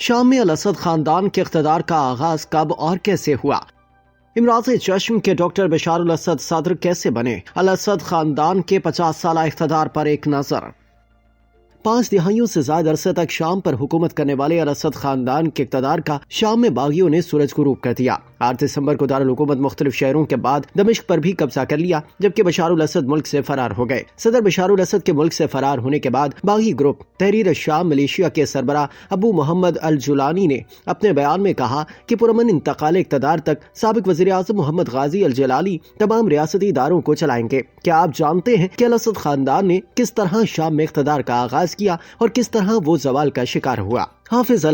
شام میں الاسد خاندان کے اقتدار کا آغاز کب اور کیسے ہوا؟ امراض چشم کے ڈاکٹر بشار الاسد صدر کیسے بنے؟ الاسد خاندان کے 50 سالہ اقتدار پر ایک نظر۔ 5 دہائیوں سے زائد عرصے تک شام پر حکومت کرنے والے الاسد خاندان کے اقتدار کا شام میں باغیوں نے سورج غروب کر دیا۔ 8 دسمبر کو دارالحکومت مختلف شہروں کے بعد دمشق پر بھی قبضہ کر لیا، جبکہ بشار الاسد ملک سے فرار ہو گئے۔ صدر بشار الاسد کے ملک سے فرار ہونے کے بعد باغی گروپ تحریر الشام ملیشیا کے سربراہ ابو محمد الجولانی نے اپنے بیان میں کہا کہ پرامن انتقال اقتدار تک سابق وزیر اعظم محمد غازی الجلالی تمام ریاستی اداروں کو چلائیں گے۔ کیا آپ جانتے ہیں کہ الاسد خاندان نے کس طرح شام میں اقتدار کا آغاز کیا اور کس طرح وہ زوال کا شکار ہوا؟ حافظ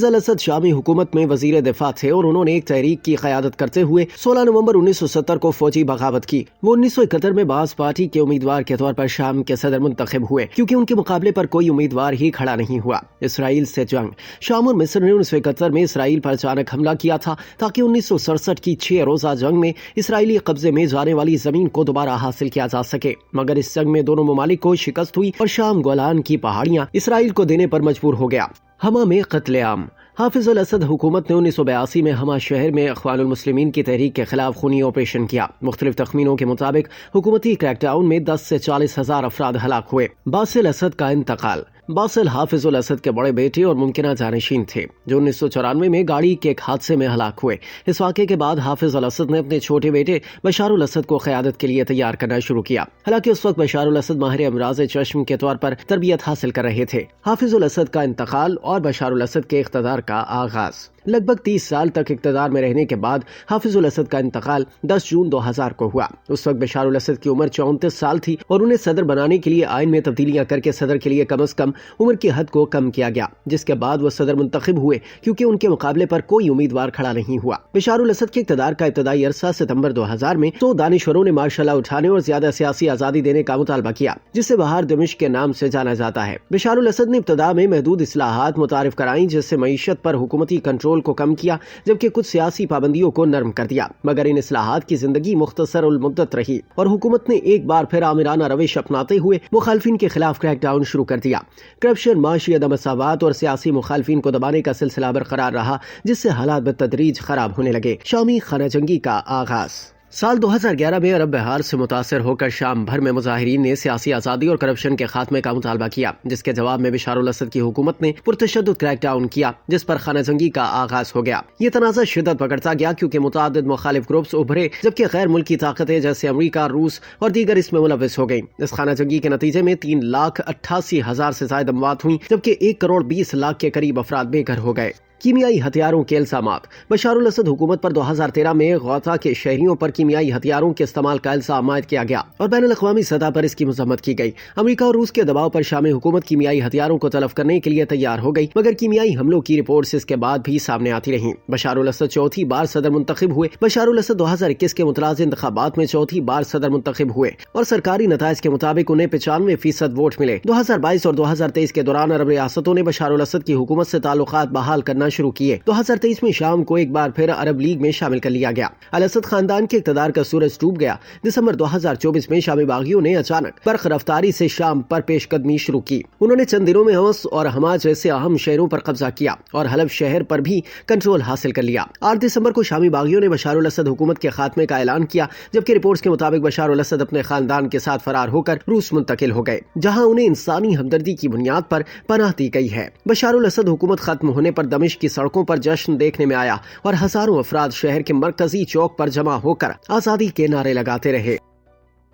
الاسد شامی حکومت میں وزیر دفاع تھے اور انہوں نے ایک تحریک کی قیادت کرتے ہوئے 16 نومبر 1970 کو فوجی بغاوت کی۔ وہ 1971 میں بعث پارٹی کے امیدوار کے طور پر شام کے صدر منتخب ہوئے، کیونکہ ان کے مقابلے پر کوئی امیدوار ہی کھڑا نہیں ہوا۔ اسرائیل سے جنگ۔ شام اور مصر نے 1971 میں اسرائیل پر اچانک حملہ کیا تھا تاکہ 1967 کی 6 روزہ جنگ میں اسرائیلی قبضے میں جانے والی زمین کو دوبارہ حاصل کیا جا سکے، مگر اس جنگ میں دونوں ممالک کو شکست ہوئی اور شام گولان کی پہاڑیاں اسرائیل کو دینے پر مجبور ہو گیا۔ ہما میں قتل عام۔ حافظ الاسد حکومت نے 1982 میں ہما شہر میں اخوان المسلمین کی تحریک کے خلاف خونی آپریشن کیا۔ مختلف تخمینوں کے مطابق حکومتی کریک ڈاؤن میں 10 سے 40 ہزار افراد ہلاک ہوئے۔ باسل اسد کا انتقال۔ باسل حافظ الاسد کے بڑے بیٹے اور ممکنہ جانشین تھے، جو 1994 میں گاڑی کے ایک حادثے میں ہلاک ہوئے۔ اس واقعے کے بعد حافظ الاسد نے اپنے چھوٹے بیٹے بشار الاسد کو قیادت کے لیے تیار کرنا شروع کیا۔ حالانکہ اس وقت بشار الاسد ماہر امراض چشم کے طور پر تربیت حاصل کر رہے تھے۔ حافظ الاسد کا انتقال اور بشار الاسد کے اقتدار کا آغاز۔ لگ بھگ 30 سال تک اقتدار میں رہنے کے بعد حافظ الاسد کا انتقال 10 جون 2000 کو ہوا۔ اس وقت بشار الاسد کی عمر 34 سال تھی اور انہیں صدر بنانے کے لیے آئین میں تبدیلیاں کر کے صدر کے لیے کم از کم عمر کی حد کو کم کیا گیا، جس کے بعد وہ صدر منتخب ہوئے کیونکہ ان کے مقابلے پر کوئی امیدوار کھڑا نہیں ہوا۔ بشار الاسد کے اقتدار کا ابتدائی عرصہ ستمبر 2000 میں 100 دانشوروں نے مارشل لا اٹھانے اور زیادہ سیاسی آزادی دینے کا مطالبہ کیا، جسے بہار دمشق کے نام سے جانا جاتا ہے۔ بشار الاسد نے ابتدا میں محدود اصلاحات متعارف کرائیں، جس سے معیشت پر حکومتی کنٹرول کو کم کیا، جبکہ کچھ سیاسی پابندیوں کو نرم کر دیا، مگر ان اصلاحات کی زندگی مختصر المدت رہی اور حکومت نے ایک بار پھر آمرانہ روش اپناتے ہوئے مخالفین کے خلاف کریک ڈاؤن شروع کر دیا۔ کرپشن، معاشی عدم مساوات اور سیاسی مخالفین کو دبانے کا سلسلہ برقرار رہا، جس سے حالات بالتدریج خراب ہونے لگے۔ شامی خانہ جنگی کا آغاز۔ سال 2011 میں عرب بہار سے متاثر ہو کر شام بھر میں مظاہرین نے سیاسی آزادی اور کرپشن کے خاتمے کا مطالبہ کیا، جس کے جواب میں بشار الاسد کی حکومت نے پرتشدد کریک ڈاؤن کیا، جس پر خانہ جنگی کا آغاز ہو گیا۔ یہ تنازع شدت پکڑتا گیا کیونکہ متعدد مخالف گروپس ابھرے، جبکہ غیر ملکی طاقتیں جیسے امریکہ، روس اور دیگر اس میں ملوث ہو گئیں۔ اس خانہ جنگی کے نتیجے میں 3,88,000 سے زائد اموات ہوئیں، جبکہ 1,20,00,000 کے قریب افراد بے گھر ہو گئے۔ کیمیائی ہتھیاروں کے الزامات۔ بشار الاسد حکومت پر 2013 میں غوطہ کے شہریوں پر کیمیائی ہتھیاروں کے استعمال کا الزام عائد کیا گیا اور بین الاقوامی سطح پر اس کی مذمت کی گئی۔ امریکہ اور روس کے دباؤ پر شامی حکومت کیمیائی ہتھیاروں کو تلف کرنے کے لیے تیار ہو گئی، مگر کیمیائی حملوں کی رپورٹس اس کے بعد بھی سامنے آتی رہیں۔ بشار الاسد چوتھی بار صدر منتخب ہوئے۔ بشار الاسد 2021 کے متنازع انتخابات میں چوتھی بار صدر منتخب ہوئے اور سرکاری نتائج کے مطابق انہیں 95% ووٹ ملے۔ 2022 اور 2023 کے دوران عرب ریاستوں نے بشار الاسد کی حکومت سے تعلقات بحال کرنا شروع کیے۔ 2023 میں شام کو ایک بار پھر عرب لیگ میں شامل کر لیا گیا۔ الاسد خاندان کے اقتدار کا سورج ڈوب گیا۔ دسمبر 2024 میں شامی باغیوں نے اچانک برق رفتاری سے شام پر پیش قدمی شروع کی۔ انہوں نے چند دنوں میں حمص اور حما جیسے اہم شہروں پر قبضہ کیا اور حلب شہر پر بھی کنٹرول حاصل کر لیا۔ 8 دسمبر کو شامی باغیوں نے بشار الاسد حکومت کے خاتمے کا اعلان کیا، جبکہ رپورٹس کے مطابق بشار الاسد اپنے خاندان کے ساتھ فرار ہو کر روس منتقل ہو گئے، جہاں انہیں انسانی ہمدردی کی بنیاد پر پناہ دی گئی ہے۔ بشار الاسد حکومت ختم ہونے پر دمشق کی سڑکوں پر جشن دیکھنے میں آیا اور ہزاروں افراد شہر کے مرکزی چوک پر جمع ہو کر آزادی کے نعرے لگاتے رہے۔